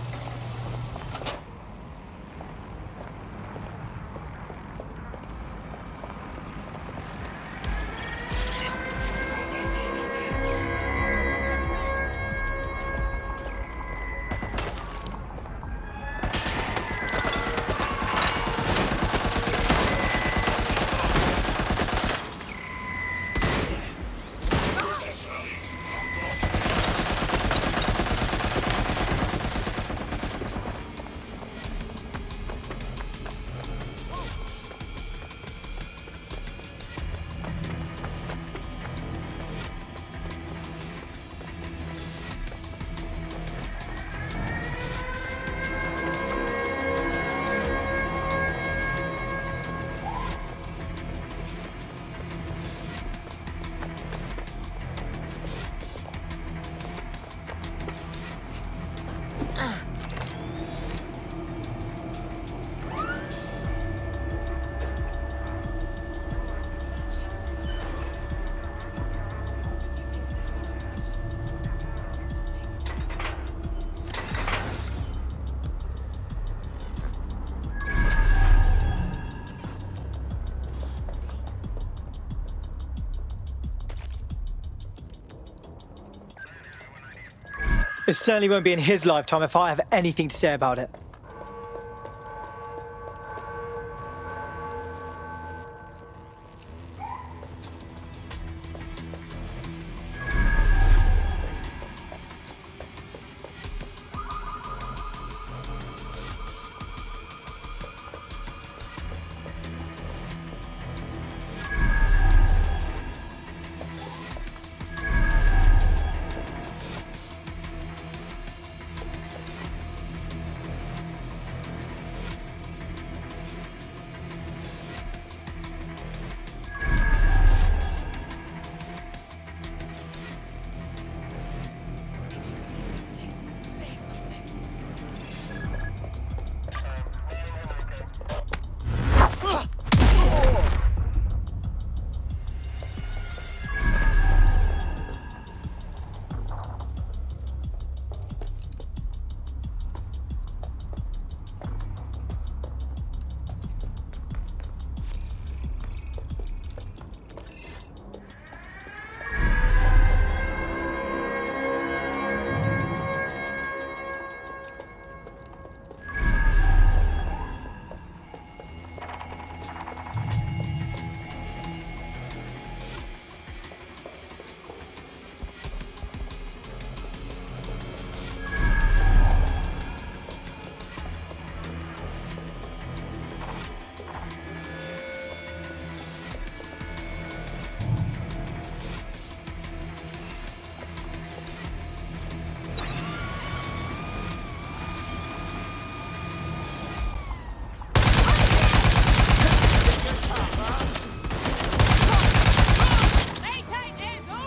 It certainly won't be in his lifetime if I have anything to say about it.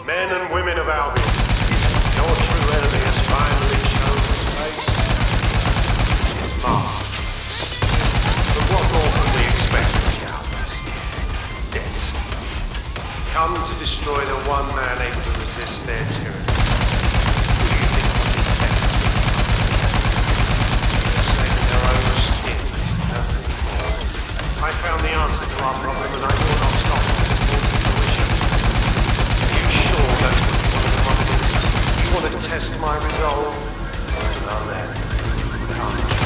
Men and women of Albion, your true enemy has finally shown his face. It's Mars. But what more can we expect from the Albions? Dedsec. Come to destroy the one man able to resist their tyranny. Who do you think will be tempted? They're saving their own skin, nothing more. I found the answer to our problem and I will not stop until it's brought to fruition. That's what you want to do. You want to test my resolve? Well then, come try.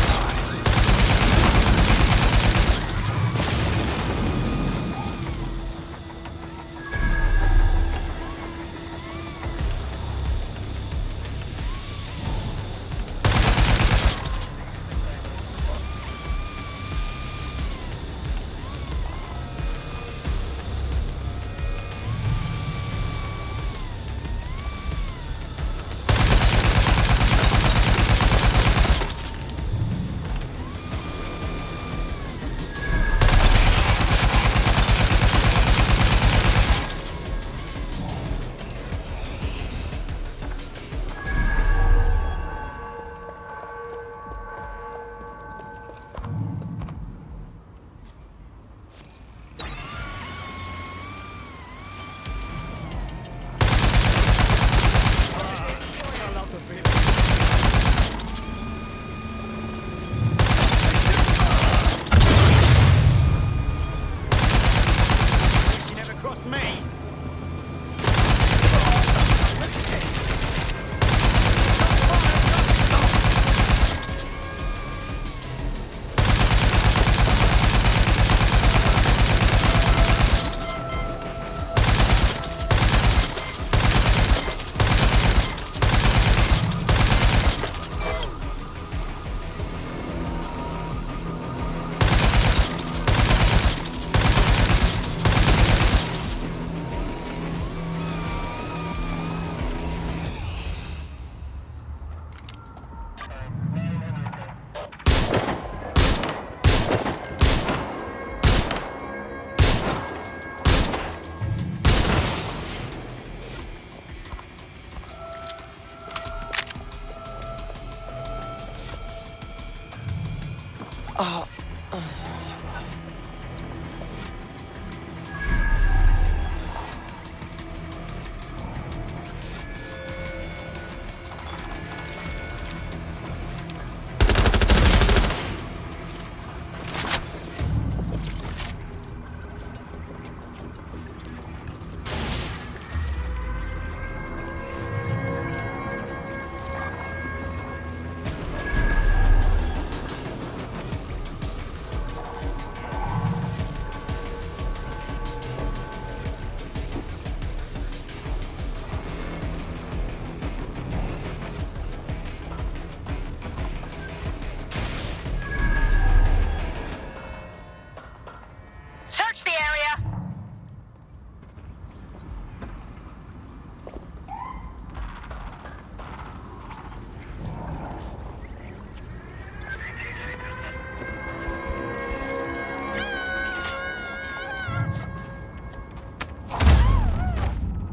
Search the area!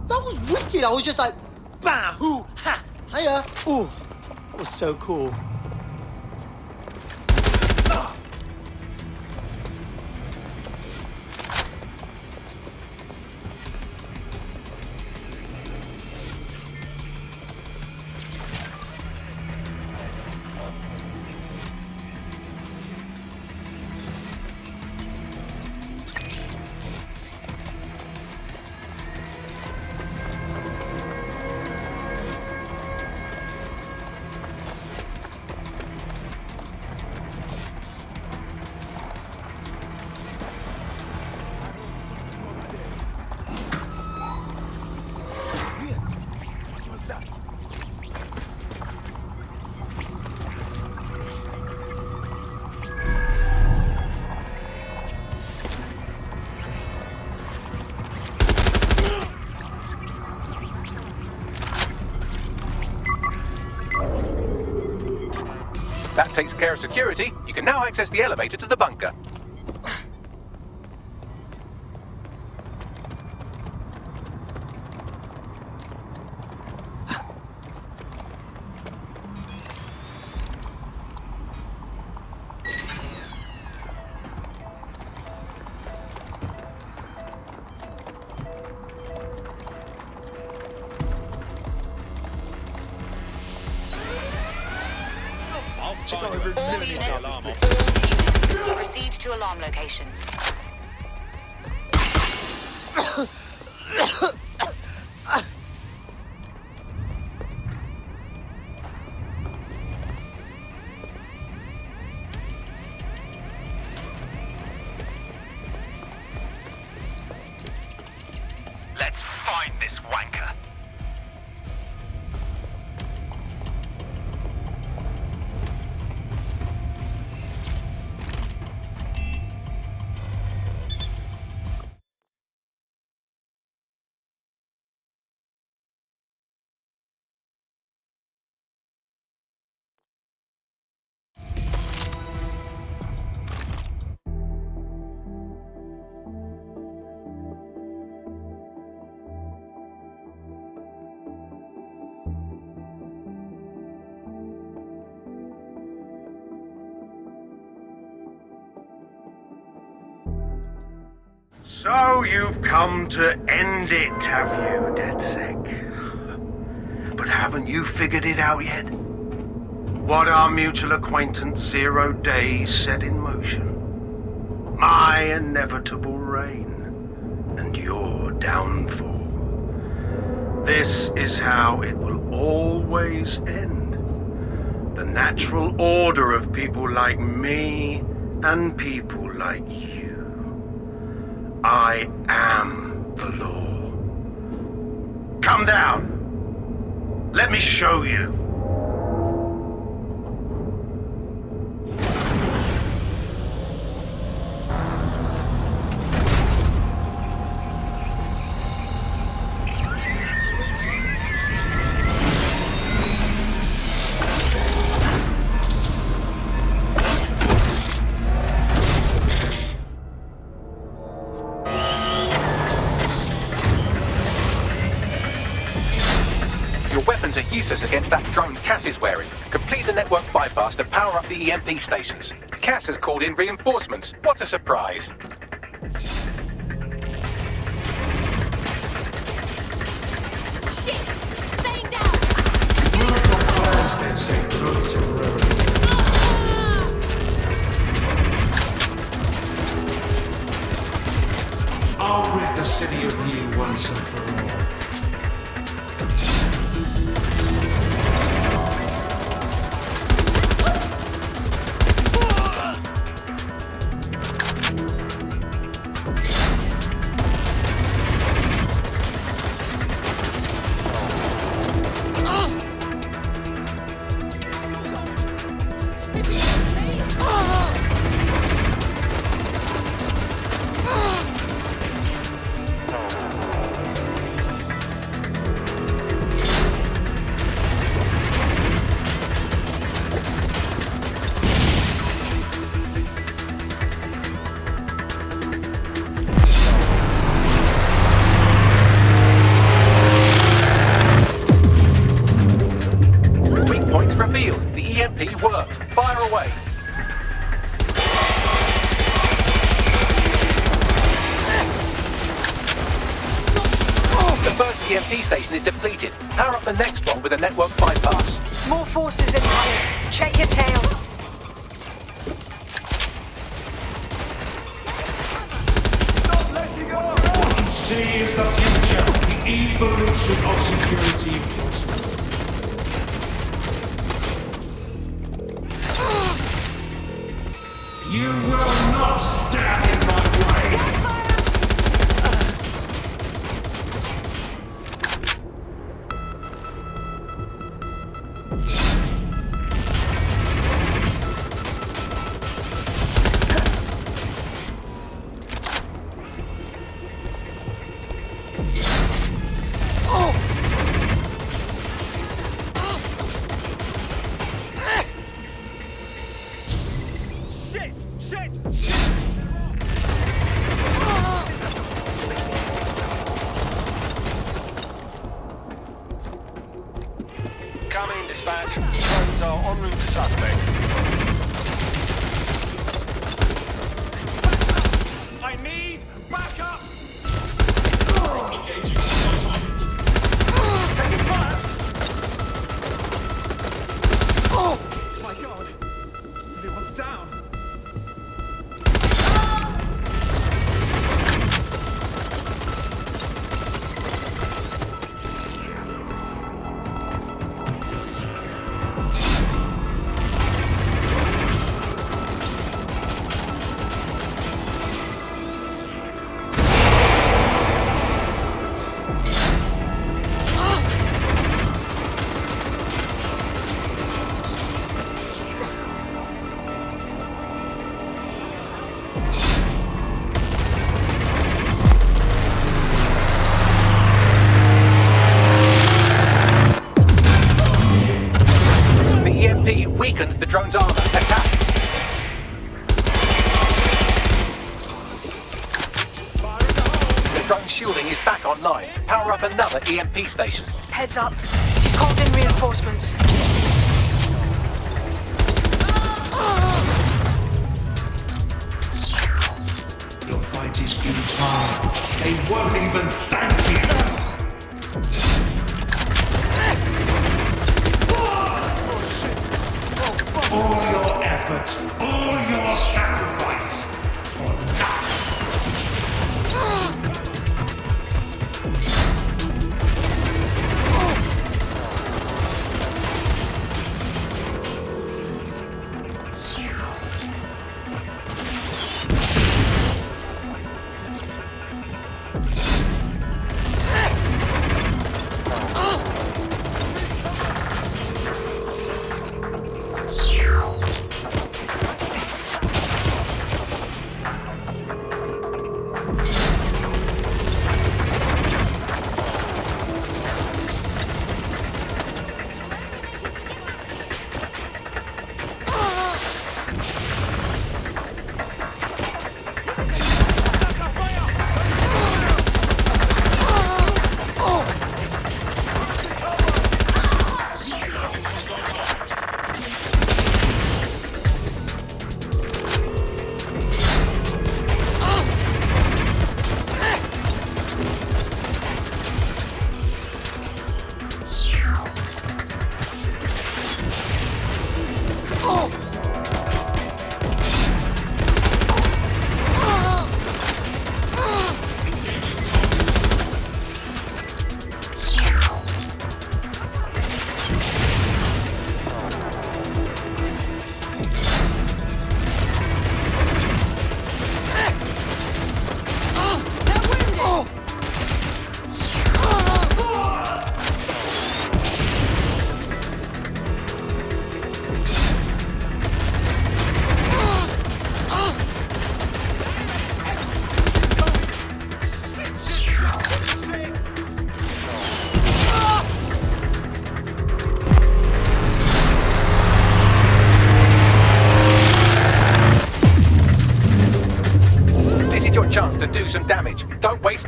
That was wicked. I was just like, bah, hoo, ha, hiya. Ooh, that was so cool. That takes care of security. You can now access the elevator to the bunker. All units, proceed to alarm location. Let's find this wanker. So you've come to end it, have you, Dedsec? But haven't you figured it out yet? What our mutual acquaintance 0 Days set in motion? My inevitable reign and your downfall. This is how it will always end. The natural order of people like me and people like you. I am the law. Come down. Let me show you. weapons are useless against that drone Cass is wearing. Complete the network bypass to power up the EMP stations. Cass has called in reinforcements. What a surprise. Shit! Staying down! I'll rid the city of you once and for all. EMP worked. Fire away. The first EMP station is depleted. Power up the next one with a network bypass. More forces incoming. Check your tail. What you see is the future, the evolution of security enforcement. You will not stand in my way! Come in, dispatch. Drones are en route to suspect. I need backup! Taking fire! Oh! My God! Everyone's down! Weakened the drone's armor. Attack! The drone's shielding is back online. Power up another EMP station. Heads up. He's called in reinforcements. Your fight is futile. They won't even thank you. All your efforts, all your sacrifice, for nothing.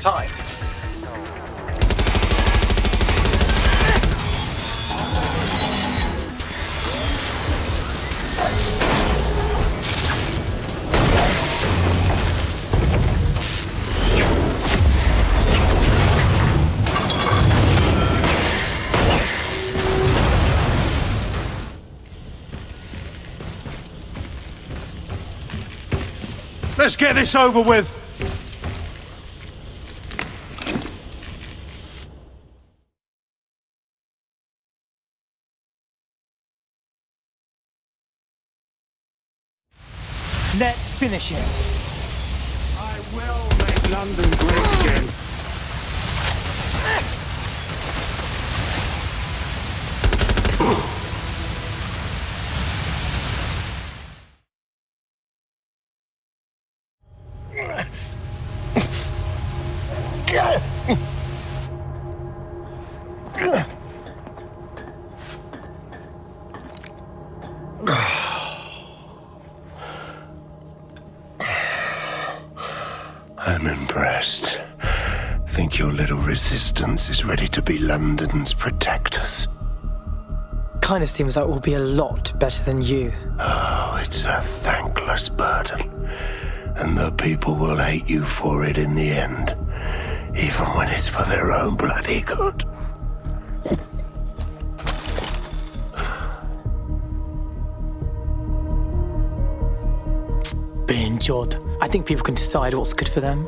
time. Let's get this over with. Let's finish it. I will make London great again. I'm impressed. Think your little resistance is ready to be London's protectors? Kinda seems like we'll be a lot better than you. Oh, it's a thankless burden. And the people will hate you for it in the end. Even when it's for their own bloody good. Be enjoyed. I think people can decide what's good for them.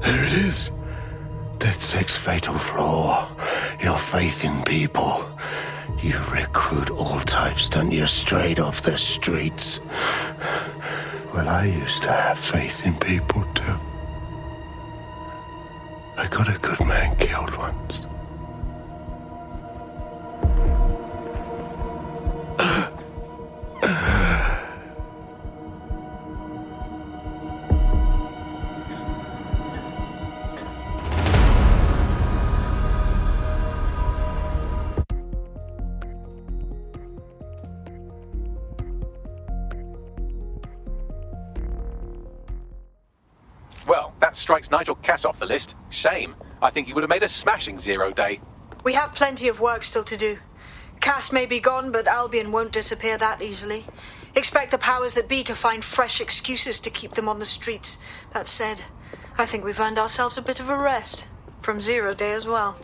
There it is. Dedsec's fatal flaw. Your faith in people. You recruit all types, don't you, straight off the streets. Well, I used to have faith in people, too. I got a good man killed once. Well, that strikes Nigel Cass off the list. Shame. I think he would have made a smashing 0 day. We have plenty of work still to do. Cass may be gone, but Albion won't disappear that easily. Expect the powers that be to find fresh excuses to keep them on the streets. That said, I think we've earned ourselves a bit of a rest. From 0 day as well.